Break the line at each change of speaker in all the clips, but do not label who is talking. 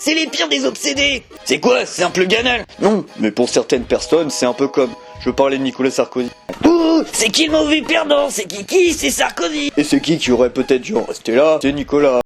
c'est les pires des obsédés. C'est quoi, c'est un peu ganal?
Non, mais pour certaines personnes, c'est un peu comme... Je parlais de Nicolas Sarkozy.
Ouh, c'est qui le mauvais perdant? C'est qui? C'est Sarkozy.
Et c'est qui aurait peut-être dû en rester là? C'est Nicolas.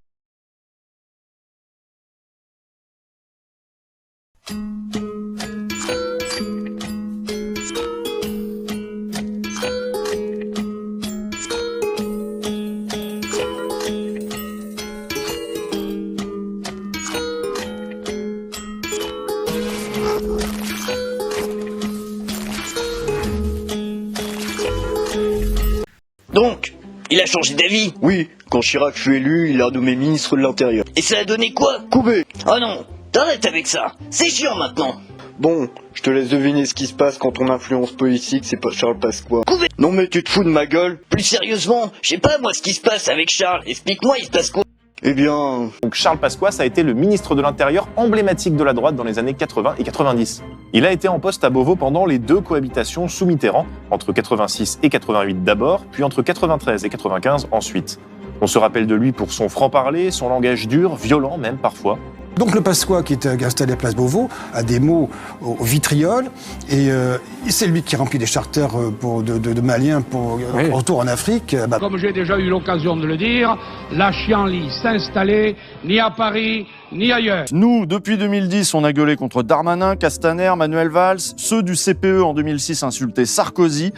Donc, il a changé d'avis.
Oui, quand Chirac fut élu, il a nommé ministre de l'Intérieur.
Et ça a donné quoi?
Coupé.
Oh non, t'arrêtes avec ça. C'est chiant maintenant.
Bon, je te laisse deviner ce qui se passe quand ton influence politique, c'est pas Charles Pasqua.
Coupé.
Non mais tu te fous de ma gueule?
Plus sérieusement, je sais pas moi ce qui se passe avec Charles. Explique-moi, il se passe quoi?
Eh bien...
Donc Charles Pasqua a été le ministre de l'Intérieur emblématique de la droite dans les années 80 et 90. Il a été en poste à Beauvau pendant les deux cohabitations sous Mitterrand, entre 86 et 88 d'abord, puis entre 93 et 95 ensuite. On se rappelle de lui pour son franc-parler, son langage dur, violent même parfois.
Donc le Pasqua, qui est installé à Place Beauvau, a des mots au vitriol, et c'est lui qui remplit des charters de Maliens pour retour en Afrique.
Comme j'ai déjà eu l'occasion de le dire, la chienlit s'installer ni à Paris, ni ailleurs.
Nous, depuis 2010, on a gueulé contre Darmanin, Castaner, Manuel Valls. Ceux du CPE en 2006 insultaient Sarkozy.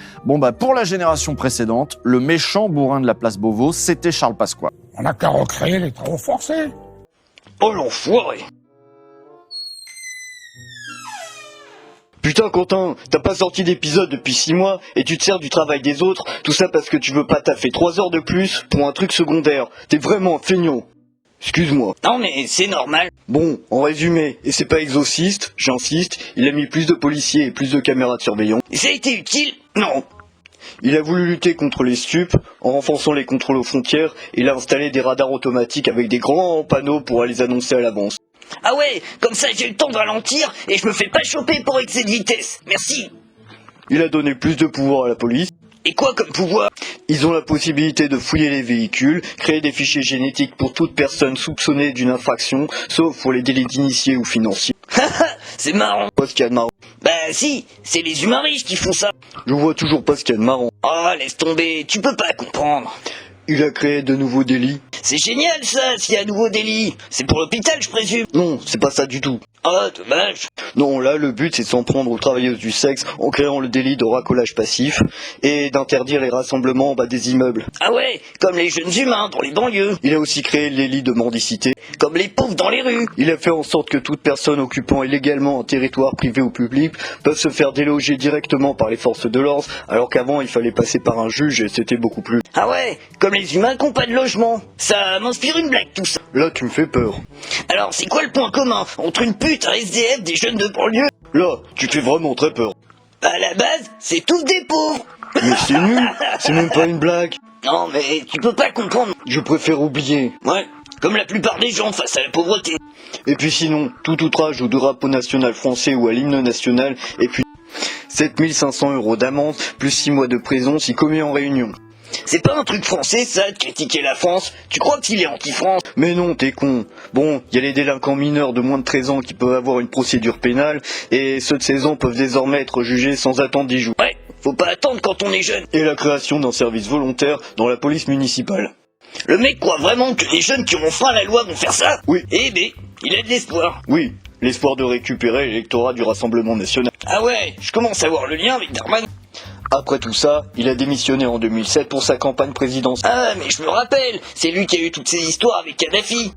Pour la génération précédente, le méchant bourrin de la Place Beauvau, c'était Charles Pasqua.
On n'a qu'à recréer les travaux forcés.
Oh l'enfoiré.
Putain Quentin, t'as pas sorti d'épisode depuis 6 mois et tu te sers du travail des autres, tout ça parce que tu veux pas taffer 3 heures de plus pour un truc secondaire. T'es vraiment un feignant. Excuse-moi.
Non mais c'est normal.
Bon, en résumé, et c'est pas exorciste, j'insiste, il a mis plus de policiers et plus de caméras de surveillance.
Et ça a été utile? Non.
Il a voulu lutter contre les stupes en renforçant les contrôles aux frontières et il a installé des radars automatiques avec des grands panneaux pour les annoncer à l'avance.
Ah ouais, comme ça j'ai le temps de ralentir et je me fais pas choper pour excès de vitesse. Merci.
Il a donné plus de pouvoir à la police.
Et quoi comme pouvoir?
Ils ont la possibilité de fouiller les véhicules, créer des fichiers génétiques pour toute personne soupçonnée d'une infraction, sauf pour les délits d'initiés ou financiers.
C'est marrant.
Pas ce qu'il y a de marrant.
Bah si, c'est les humains riches qui font ça.
Je vois toujours pas ce qu'il y a de marrant.
Oh laisse tomber, tu peux pas comprendre.
Il a créé de nouveaux délits.
C'est génial ça, s'il y a un nouveau délit. C'est pour l'hôpital je présume.
Non, c'est pas ça du tout.
Oh dommage.
Non, là, le but, c'est de s'en prendre aux travailleuses du sexe en créant le délit de racolage passif et d'interdire les rassemblements en bas des immeubles.
Ah ouais, comme les jeunes humains dans les banlieues.
Il a aussi créé le délit de mendicité.
Comme les pauvres dans les rues.
Il a fait en sorte que toute personne occupant illégalement un territoire privé ou public peut se faire déloger directement par les forces de l'ordre, alors qu'avant, il fallait passer par un juge et c'était beaucoup plus...
Ah ouais, comme les humains qui n'ont pas de logement. Ça m'inspire une blague tout ça.
Là, tu me fais peur.
Alors, c'est quoi le point commun entre une pute, un SDF, des jeunes de banlieue?
Là, tu fais vraiment très peur.
À la base, c'est tous des pauvres.
Mais c'est nul, c'est même pas une blague.
Non, mais tu peux pas comprendre.
Je préfère oublier.
Ouais, comme la plupart des gens face à la pauvreté.
Et puis sinon, tout outrage au drapeau national français ou à l'hymne national, et puis 7500 € d'amende, plus 6 mois de prison si commis en réunion.
C'est pas un truc français ça, de critiquer la France? Tu crois qu'il est anti-France?
Mais non, t'es con. Bon, il y a les délinquants mineurs de moins de 13 ans qui peuvent avoir une procédure pénale, et ceux de 16 ans peuvent désormais être jugés sans attendre 10 jours.
Ouais, faut pas attendre quand on est jeune.
Et la création d'un service volontaire dans la police municipale.
Le mec croit vraiment que les jeunes qui auront frein à la loi vont faire ça?
Oui.
Eh ben, il a de l'espoir.
Oui, l'espoir de récupérer l'électorat du Rassemblement National.
Ah ouais, je commence à voir le lien avec Darmanin.
Après tout ça, il a démissionné en 2007 pour sa campagne présidentielle.
Ah, mais je me rappelle, c'est lui qui a eu toutes ces histoires avec Kadhafi.